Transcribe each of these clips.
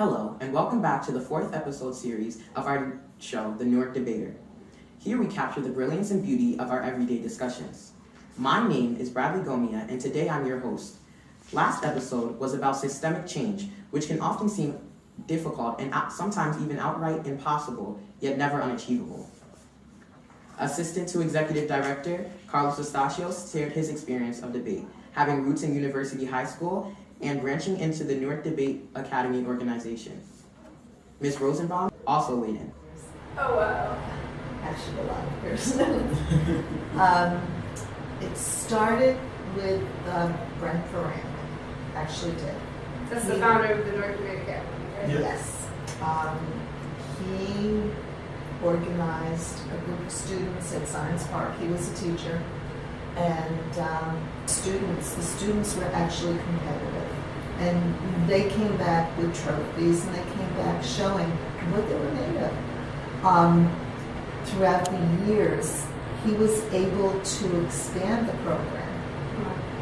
Hello, and welcome back to the 4th episode series of our show, The Newark Debater. Here we capture the brilliance and beauty of our everyday discussions. My name is Bradley Gomia, and today I'm your host. Last episode was about systemic change, which can often seem difficult and sometimes even outright impossible, yet never unachievable. Assistant to Executive Director Carlos Estacios shared his experience of debate, having roots in University High School and branching into the Newark Debate Academy organization. Ms. Rosenbaum also weighed in. Oh, wow. Actually, a lot of years. It started with Brent Ferrand, actually did. That's the founder of the Newark Debate Academy, right? Yes. He organized a group of students at Science Park. He was a teacher. And the students were actually competitive. And they came back with trophies, and they came back showing what they were made of. Throughout the years, he was able to expand the program,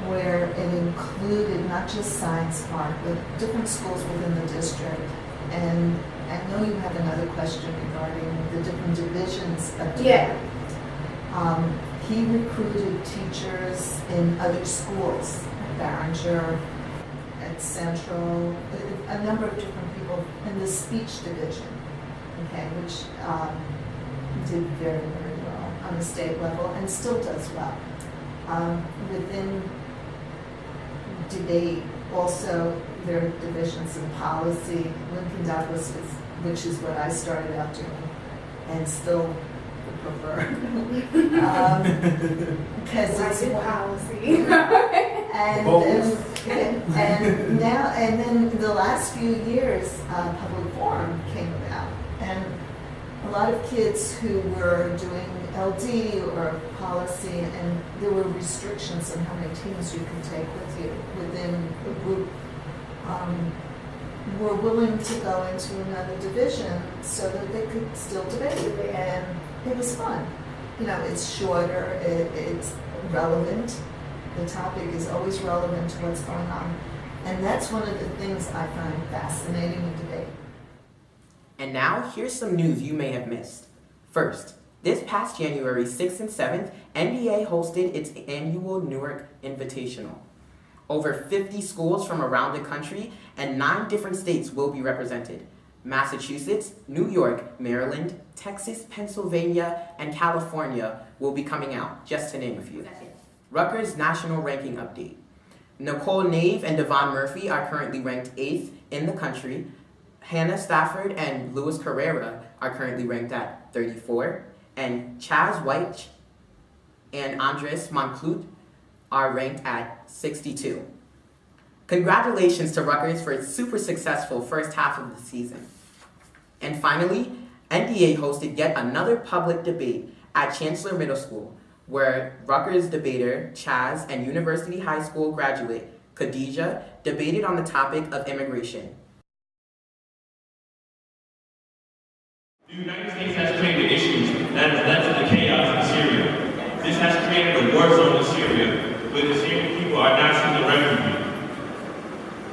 where it included not just Science Park, but different schools within the district. And I know you have another question regarding the different divisions of debate. Yeah. He recruited teachers in other schools, at Barringer, at Central, a number of different people in the speech division, okay, which did very, very well on the state level and still does well. Within debate, also there are divisions in policy. Lincoln Douglas, which is what I started out doing, and still prefer. Because it's policy. and now, and then the last few years, public forum came about, and a lot of kids who were doing LD or policy, and there were restrictions on how many teams you can take with you within a group, were willing to go into another division so that they could still debate, and it was fun. You know, it's shorter, it's relevant. The topic is always relevant to what's going on. And that's one of the things I find fascinating in debate. And now, here's some news you may have missed. First, this past January 6th and 7th, NBA hosted its annual Newark Invitational. Over 50 schools from around the country and 9 different states will be represented. Massachusetts, New York, Maryland, Texas, Pennsylvania, and California will be coming out, just to name a few. Rutgers National Ranking Update. Nicole Nave and Devon Murphy are currently ranked 8th in the country. Hannah Stafford and Luis Carrera are currently ranked at 34. And Chaz White and Andres Monclut are ranked at 62. Congratulations to Rutgers for its super successful first half of the season. And finally, NDA hosted yet another public debate at Chancellor Middle School, where Rutgers debater Chaz and University High School graduate Kukreja debated on the topic of immigration. The United States has created issues that has led to the chaos in Syria. This has created a war zone in Syria, where the Syrian people are now seeking refuge.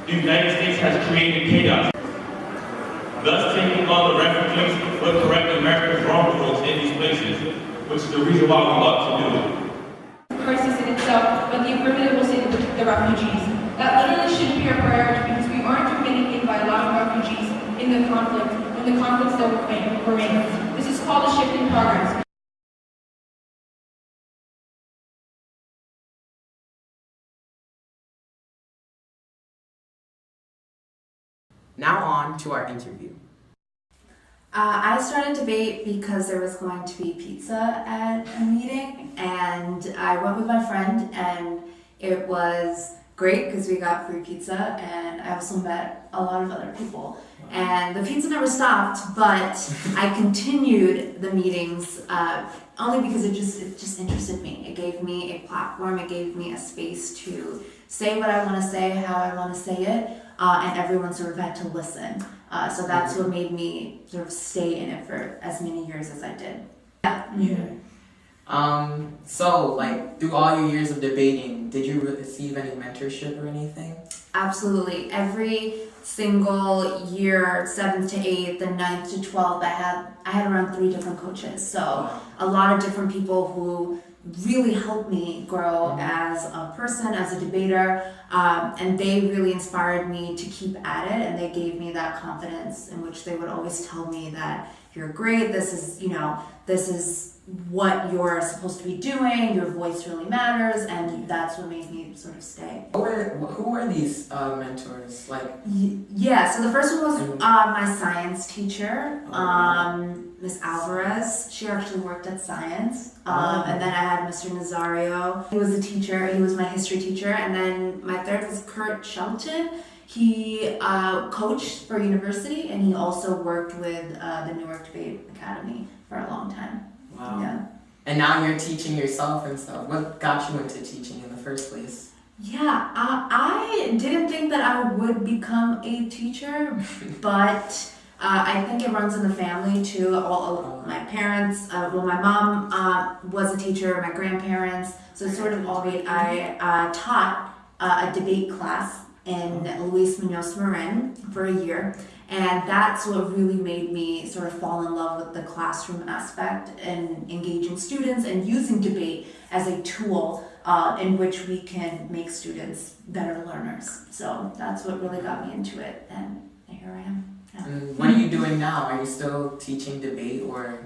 The United States has created chaos, thus taking all the refugees but correct America's wrongdoings in these places, which is the reason why we ought to do it. Crisis in itself, but the affirmative will say the refugees. That literally should be our priority because we aren't doing anything by allowing refugees in the conflict when the conflict still remains. This is called a shift in progress. Now on to our interview. I started debate because there was going to be pizza at a meeting, and I went with my friend, and it was great because we got free pizza, and I also met a lot of other people. And the pizza never stopped, but I continued the meetings only because it just interested me. It gave me a platform, it gave me a space to say what I want to say, how I want to say it, and everyone sort of had to listen. So that's what made me sort of stay in it for as many years as I did. Yeah. So, like, through all your years of debating, did you receive any mentorship or anything? Absolutely. Every single year, 7th to 8th, and 9th to 12th, I had around 3 different coaches. So a lot of different people who really helped me grow as a person, as a debater, and they really inspired me to keep at it, and they gave me that confidence in which they would always tell me that you're great, this is what you're supposed to be doing, your voice really matters, and that's what made me sort of stay. Who were these mentors? Like, yeah, so the first one was my science teacher, Miss Alvarez. She actually worked at science. And then I had Mr. Nazario. He was a teacher. He was my history teacher. And then my third was Kurt Shelton. He coached for university, and he also worked with the Newark Debate Academy for a long time. wow. Yeah. And now you're teaching yourself and stuff. What got you into teaching in the first place? Yeah, I didn't think that I would become a teacher, but I think it runs in the family too. All my parents, my mom was a teacher, my grandparents, so sort of always I taught a debate class in Luis Munoz Marin for a year. And that's what really made me sort of fall in love with the classroom aspect and engaging students and using debate as a tool in which we can make students better learners. So that's what really got me into it, and here I am. Yeah. And what are you doing now? Are you still teaching debate or?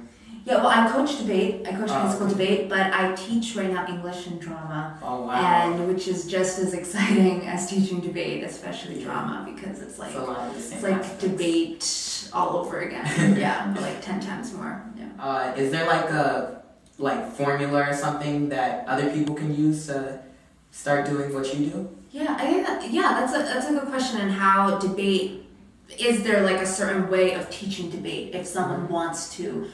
Yeah, well, I coach debate. I coach high school debate, but I teach right now English and drama. Oh, wow. And which is just as exciting as teaching debate, especially drama, because it's like debate all over again. Yeah, but like 10 times more. Yeah. Is there like a formula or something that other people can use to start doing what you do? Yeah, I think that's a good question. And how debate, is there like a certain way of teaching debate if someone wants to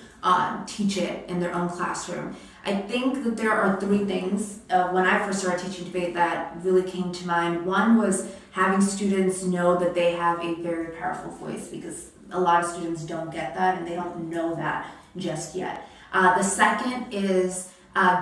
teach it in their own classroom? I think that there are 3 things when I first started teaching debate that really came to mind. One was having students know that they have a very powerful voice, because a lot of students don't get that and they don't know that just yet. The second is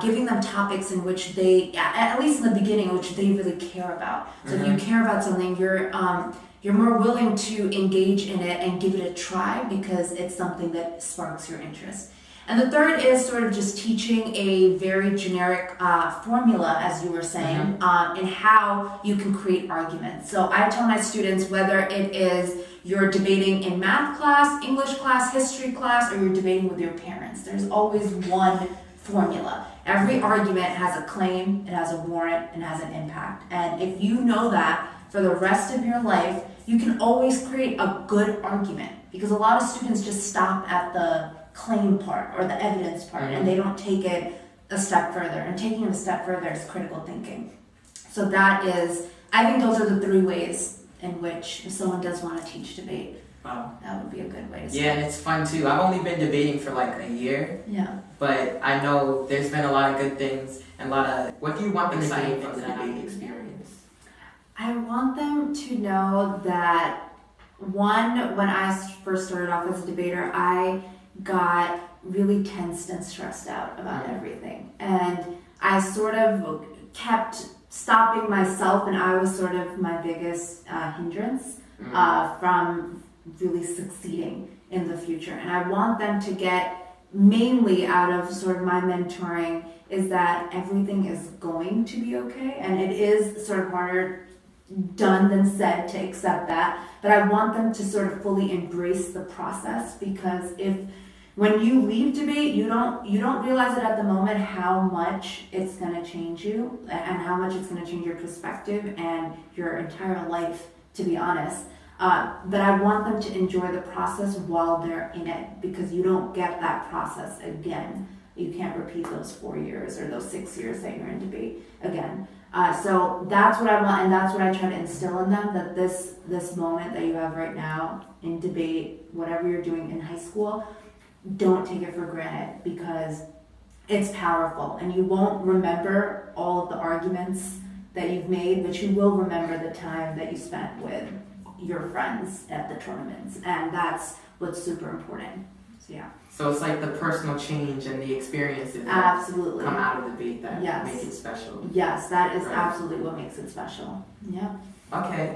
giving them topics in which they, at least in the beginning, which they really care about. So if you care about something, you're more willing to engage in it and give it a try because it's something that sparks your interest. And the third is sort of just teaching a very generic formula, as you were saying, in how you can create arguments. So I tell my students, whether it is you're debating in math class, English class, history class, or you're debating with your parents, there's always one formula. Every argument has a claim, it has a warrant, and has an impact. And if you know that for the rest of your life, you can always create a good argument, because a lot of students just stop at the claim part or the evidence part, and they don't take it a step further. And taking it a step further is critical thinking. So that is, I think those are the 3 ways in which, if someone does want to teach debate, that would be a good way to start. Yeah, and it's fun too. I've only been debating for like a year. Yeah. But I know there's been a lot of good things and a lot of, what do you want them to gain from the debate experience? I want them to know that, one, when I first started off as a debater, I got really tensed and stressed out about everything. And I sort of kept stopping myself, and I was sort of my biggest hindrance from really succeeding in the future. And I want them to get, mainly out of sort of my mentoring, is that everything is going to be okay. And it is sort of harder done than said to accept that, but I want them to sort of fully embrace the process, because when you leave debate, you don't realize it at the moment how much it's going to change you and how much it's going to change your perspective and your entire life, to be honest. But I want them to enjoy the process while they're in it, because you don't get that process again. You can't repeat those 4 years or those 6 years that you're in debate again. So that's what I want, and that's what I try to instill in them, that this moment that you have right now in debate, whatever you're doing in high school, don't take it for granted, because it's powerful, and you won't remember all of the arguments that you've made, but you will remember the time that you spent with your friends at the tournaments, and that's what's super important. So yeah. So it's like the personal change and the experiences that Absolutely. come out of the debate that Yes. make it special. Yes, that is absolutely what makes it special. Yeah. Okay,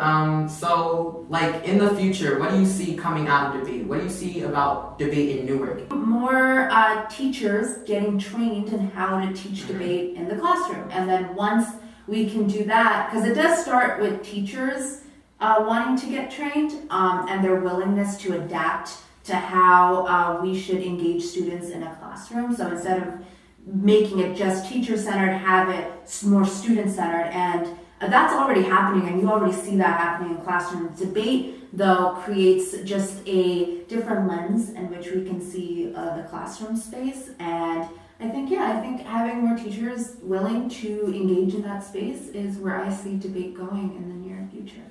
so like in the future, what do you see coming out of debate? What do you see about debate in Newark? More teachers getting trained in how to teach debate in the classroom. And then once we can do that, because it does start with teachers wanting to get trained and their willingness to adapt to how we should engage students in a classroom. So instead of making it just teacher-centered, have it more student-centered. And that's already happening, and you already see that happening in classroom. Debate, though, creates just a different lens in which we can see the classroom space. And I think having more teachers willing to engage in that space is where I see debate going in the near future.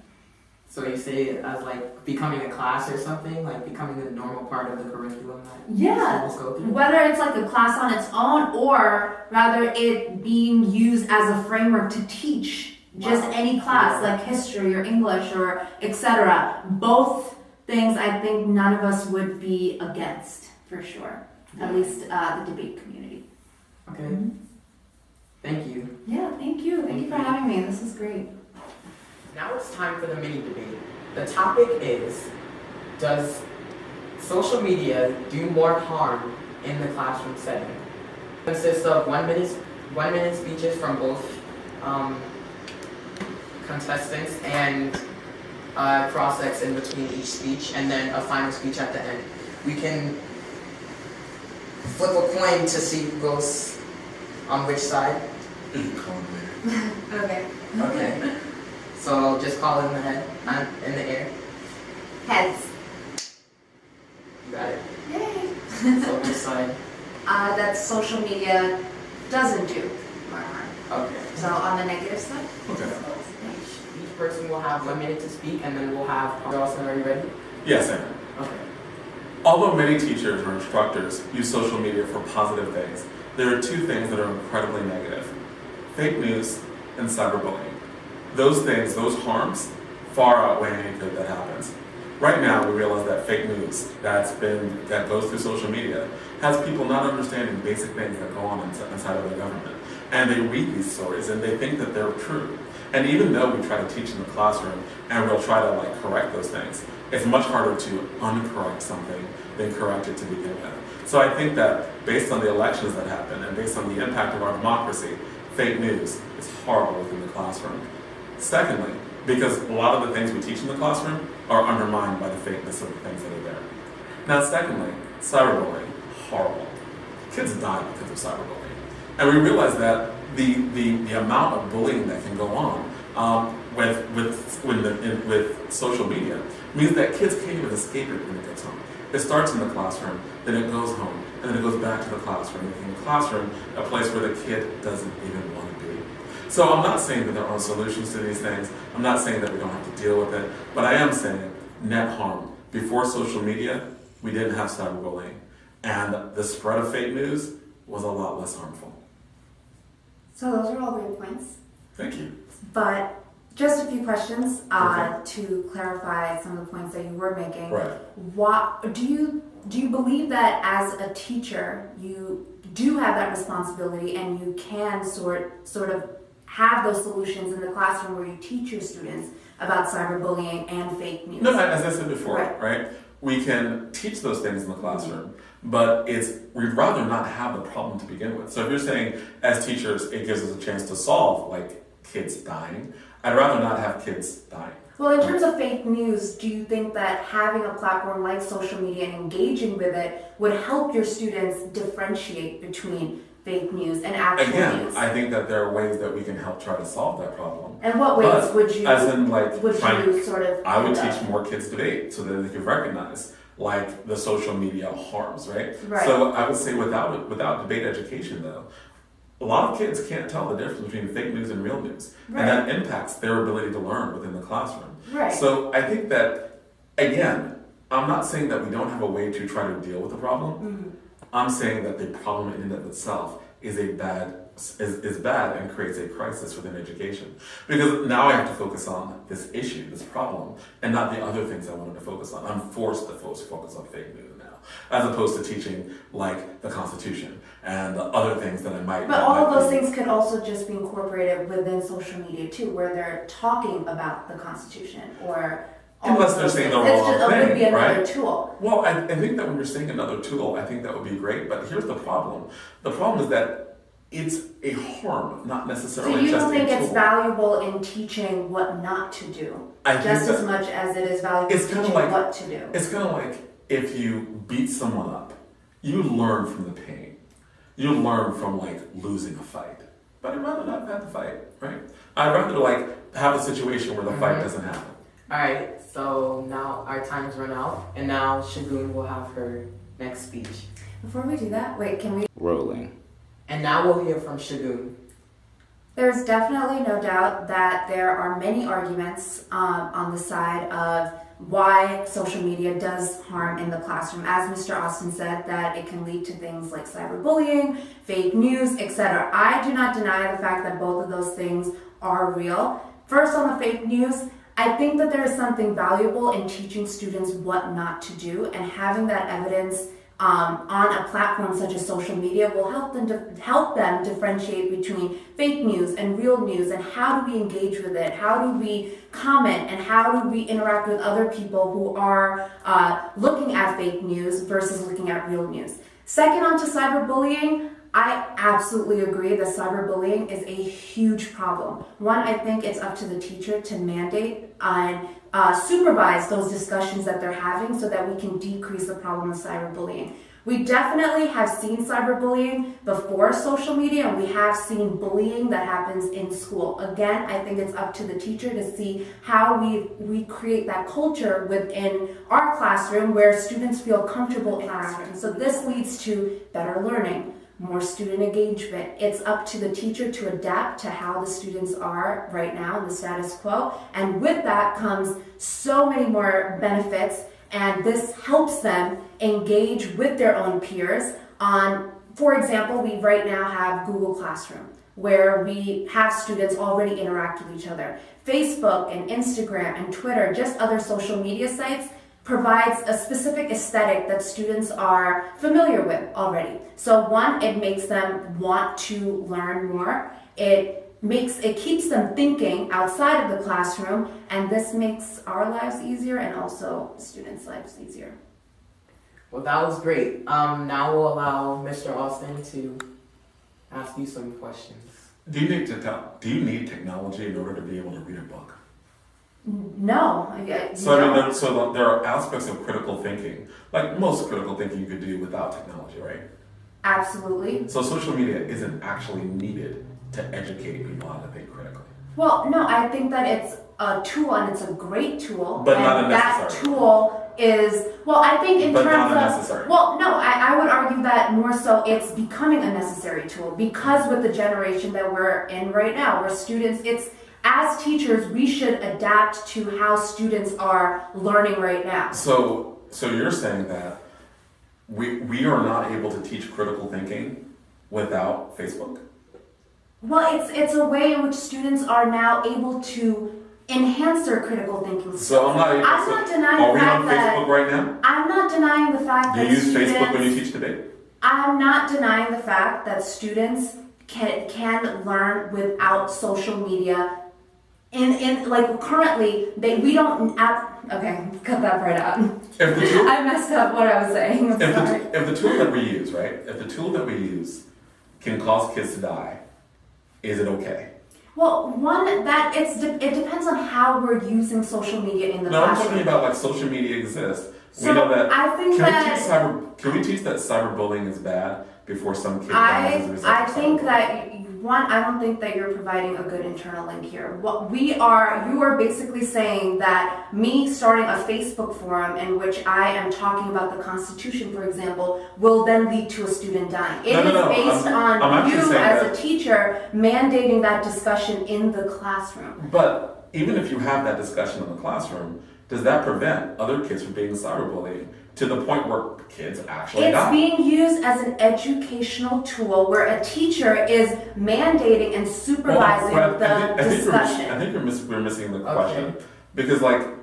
So you see it as like becoming a class or something, like becoming a normal part of the curriculum that Yeah, schools go through? whether it's like a class on its own or rather it being used as a framework to teach just any class, like history or English or etc. Both things I think none of us would be against, for sure. At least the debate community. Okay. Mm-hmm. Thank you. Yeah, thank you. Thank you for having me. This is great. Now it's time for the mini debate. The topic is, does social media do more harm in the classroom setting? It consists of 1 minute speeches from both contestants and cross-sects in between each speech, and then a final speech at the end. We can flip a coin to see who goes on which side. Okay. Okay. So just call it in the head, in the air. Heads. You got it. Yay. So which side? That social media doesn't do more harm. Okay. So on the negative side. Okay. Each person will have 1 minute to speak, and then we'll have. Alston, are you ready? Yes, I am. Okay. Although many teachers or instructors use social media for positive things, there are two things that are incredibly negative: fake news and cyberbullying. Those things, those harms, far outweigh any good that happens. Right now, we realize that fake news that goes through social media has people not understanding basic things that go on inside of the government. And they read these stories and they think that they're true. And even though we try to teach in the classroom and we'll try to correct those things, it's much harder to uncorrect something than correct it to begin with. So I think that based on the elections that happen and based on the impact of our democracy, fake news is horrible within the classroom. Secondly, because a lot of the things we teach in the classroom are undermined by the fakeness of the things that are there. Now, secondly, cyberbullying, horrible. Kids die because of cyberbullying. And we realize that the amount of bullying that can go on with social media means that kids can't even escape it when it gets home. It starts in the classroom, then it goes home, and then it goes back to the classroom. Making the classroom a place where the kid doesn't even want to be. So I'm not saying that there aren't solutions to these things. I'm not saying that we don't have to deal with it, but I am saying net harm. Before social media, we didn't have cyberbullying, and the spread of fake news was a lot less harmful. So those are all great points. Thank you. But just a few questions Okay. to clarify some of the points that you were making. Right. What do you believe that as a teacher you do have that responsibility and you can sort of have those solutions in the classroom where you teach your students about cyberbullying and fake news? No, as I said before, Right. We can teach those things in the classroom, but we'd rather not have the problem to begin with. So if you're saying, as teachers, it gives us a chance to solve, kids dying, I'd rather not have kids dying. Well, in terms of fake news, do you think that having a platform like social media and engaging with it would help your students differentiate between fake news and actual Again, news? I think that there are ways that we can help try to solve that problem. And what ways But, would you sort of I would do that? teach more kids debate so that they could recognize the social media harms, right? Right. So I would say without debate education though, a lot of kids can't tell the difference between fake news and real news. Right. And that impacts their ability to learn within the classroom. Right. So I think that, again, I'm not saying that we don't have a way to try to deal with the problem. Mm-hmm. I'm saying that the problem in and of itself is a bad is bad and creates a crisis within education. Because now I have to focus on this issue, this problem, and not the other things I wanted to focus on. I'm forced to focus on fake news now, as opposed to teaching like the Constitution and other things that I might. But all of those things could also just be incorporated within social media too, where they're talking about the Constitution or. Unless they're saying the wrong thing, it would be another right? tool. Well, I think that when you're saying another tool, I think that would be great. But here's the problem. The problem is that it's a harm, not So necessarily you just don't think a it's tool. valuable in teaching what not to do, just as much as it is valuable in teaching what to do? It's kind of like if you beat someone up, you learn from the pain. You learn from like losing a fight. But I'd rather not have the fight, right? I'd rather like have a situation where the fight doesn't happen. Alright, so now our time's run out, and now Shagun will have her next speech. Before we do that, wait, can we? Rolling. And now we'll hear from Shagun. There's definitely no doubt that there are many arguments on the side of why social media does harm in the classroom. As Mr. Alston said, that it can lead to things like cyberbullying, fake news, etc. I do not deny the fact that both of those things are real. First, on the fake news, I think that there is something valuable in teaching students what not to do, and having that evidence on a platform such as social media will help them differentiate between fake news and real news, and how do we engage with it, how do we comment, and how do we interact with other people who are looking at fake news versus looking at real news. Second, on to cyberbullying. I absolutely agree that cyberbullying is a huge problem. One, I think it's up to the teacher to mandate and supervise those discussions that they're having so that we can decrease the problem of cyberbullying. We definitely have seen cyberbullying before social media, and we have seen bullying that happens in school. Again, I think it's up to the teacher to see how we create that culture within our classroom where students feel comfortable interacting. So this leads to better learning, more student engagement. It's up to the teacher to adapt to how the students are right now in the status quo. And with that comes so many more benefits, and this helps them engage with their own peers on, for example, we right now have Google Classroom, where we have students already interact with each other. Facebook and Instagram and Twitter, just other social media sites, provides a specific aesthetic that students are familiar with already. So one, it makes them want to learn more. It keeps them thinking outside of the classroom, and this makes our lives easier and also students' lives easier. Well, that was great. Now we'll allow Mr. Alston to ask you some questions. Do you need technology in order to be able to read a book? No. So there are aspects of critical thinking, like most critical thinking you could do without technology, right? Absolutely. So social media isn't actually needed to educate people how to think critically. Well, no, I think that it's a tool, and it's a great tool. But and not a that necessary tool is, well, I think in But terms not a of, necessary. well, no, I would argue that more so it's becoming a necessary tool, because with the generation that we're in right now, where students, as teachers, we should adapt to how students are learning right now. So you're saying that we are not able to teach critical thinking without Facebook? Well, it's a way in which students are now able to enhance their critical thinking skills. So I'm not denying Are the we fact on that Facebook right now? I'm not denying the fact Do that you use students, Facebook when you teach debate? I'm not denying the fact that students can learn without social media. In like currently, we don't. Okay, cut that part out. I messed up what I was saying. I'm sorry. If the tool that we use, right? If the tool that we use can cause kids to die, is it okay? Well, it depends on how we're using social media in the No, I'm classroom. talking about like social media exists. So we know that. I think Can we teach that cyberbullying is bad before some kid dies as a result I of think cyberbullying? that I don't think that you're providing a good internal link here. You are basically saying that me starting a Facebook forum in which I am talking about the Constitution, for example, will then lead to a student dying. It is based on you as a teacher mandating that discussion in the classroom. But even if you have that discussion in the classroom, does that prevent other kids from being cyberbullied to the point where kids actually It's die? being used as an educational tool where a teacher is mandating and supervising the discussion. I think we're missing the question. Because I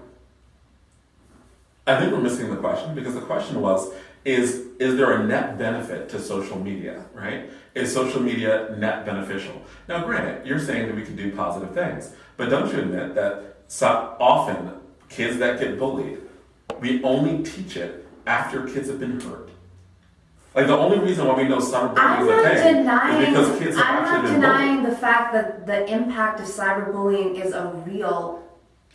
think we're missing the question because the question was, is there a net benefit to social media, right? Is social media net beneficial? Now granted, you're saying that we can do positive things, but don't you admit that often kids that get bullied, we only teach it after kids have been hurt. Like the only reason why we know cyberbullying is a thing is because kids have actually been bullied. I'm not denying the fact that the impact of cyberbullying is a real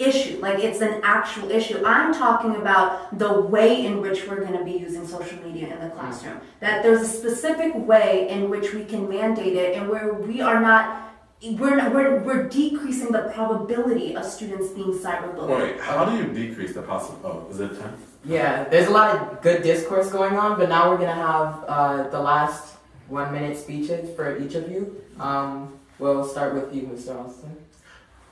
issue. Like it's an actual issue. I'm talking about the way in which we're going to be using social media in the classroom. That there's a specific way in which we can mandate it and where we are not. We're decreasing the probability of students being cyberbullied. Wait, how do you decrease the possibility? Oh, is it time? Yeah, there's a lot of good discourse going on, but now we're going to have the last 1 minute speeches for each of you. We'll start with you, Mr. Alston.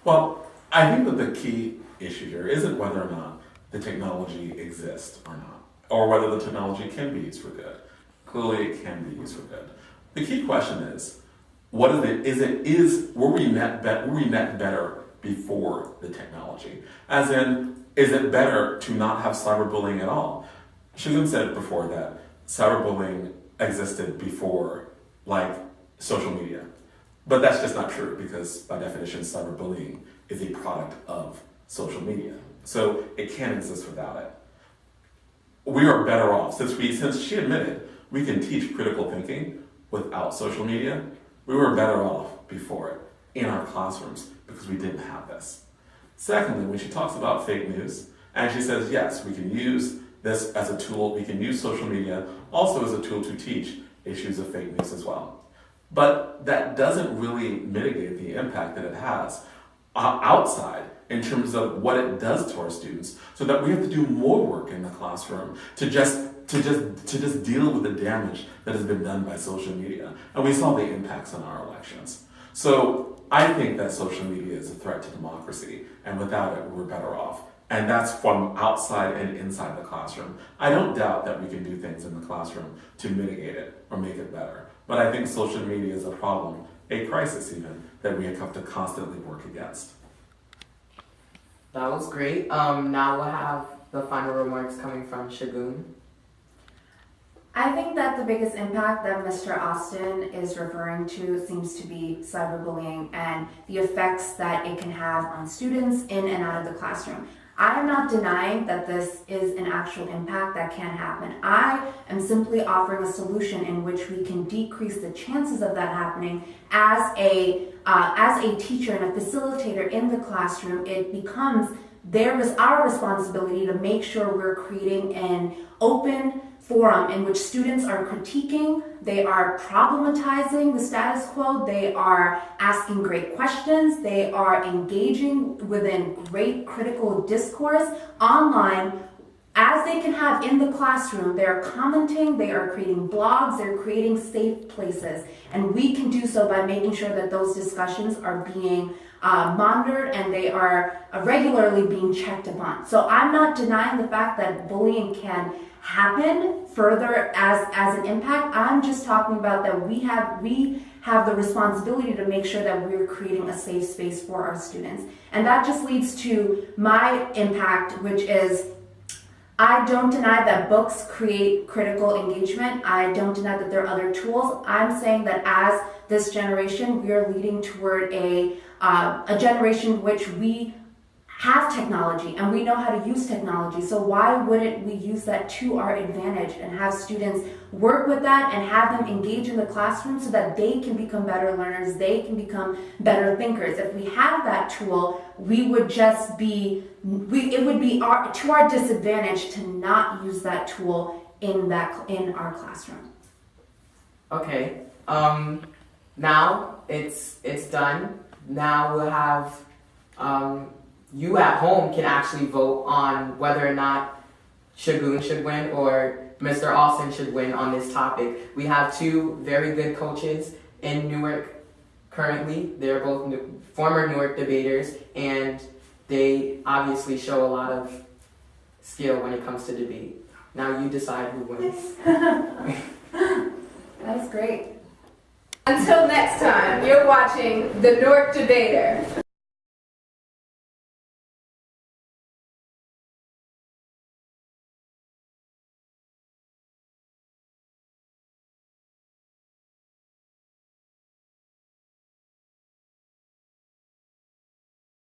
Well, I think that the key issue here isn't whether or not the technology exists or not, or whether the technology can be used for good. Clearly, it can be used for good. The key question is, what is it? Were we net better before the technology? As in, is it better to not have cyberbullying at all? Shagun said before that cyberbullying existed before, like, social media. But that's just not true because, by definition, cyberbullying is a product of social media. So it can't exist without it. We are better off, since she admitted we can teach critical thinking without social media, we were better off before it in our classrooms because we didn't have this. Secondly, when she talks about fake news, and she says, yes, we can use this as a tool, we can use social media also as a tool to teach issues of fake news as well. But that doesn't really mitigate the impact that it has outside in terms of what it does to our students, so that we have to do more work in the classroom to just deal with the damage that has been done by social media. And we saw the impacts on our elections. So I think that social media is a threat to democracy, and without it, we're better off. And that's from outside and inside the classroom. I don't doubt that we can do things in the classroom to mitigate it or make it better. But I think social media is a problem, a crisis even, that we have to constantly work against. That was great. Now we'll have the final remarks coming from Shagun. I think that the biggest impact that Mr. Alston is referring to seems to be cyberbullying and the effects that it can have on students in and out of the classroom. I'm not denying that this is an actual impact that can happen. I am simply offering a solution in which we can decrease the chances of that happening. As a teacher and a facilitator in the classroom, it becomes our responsibility to make sure we're creating an open forum in which students are critiquing, they are problematizing the status quo, they are asking great questions, they are engaging within great critical discourse online, as they can have in the classroom. They are commenting, they are creating blogs, they're creating safe places. And we can do so by making sure that those discussions are being monitored and they are regularly being checked upon. So I'm not denying the fact that bullying can happen further as an impact. I'm just talking about that we have the responsibility to make sure that we're creating a safe space for our students. And that just leads to my impact, which is I don't deny that books create critical engagement. I don't deny that there are other tools. I'm saying that as this generation, we are leading toward a generation which we have technology and we know how to use technology. So why wouldn't we use that to our advantage and have students work with that and have them engage in the classroom so that they can become better learners, they can become better thinkers. If we have that tool, it would be to our disadvantage to not use that tool in our classroom. Okay. Now it's done. Now we'll have you at home can actually vote on whether or not Shagun should win or Mr. Alston should win on this topic. We have two very good coaches in Newark currently. They're both former Newark debaters, and they obviously show a lot of skill when it comes to debate. Now you decide who wins. That's great. Until next time, you're watching The Newark Debater.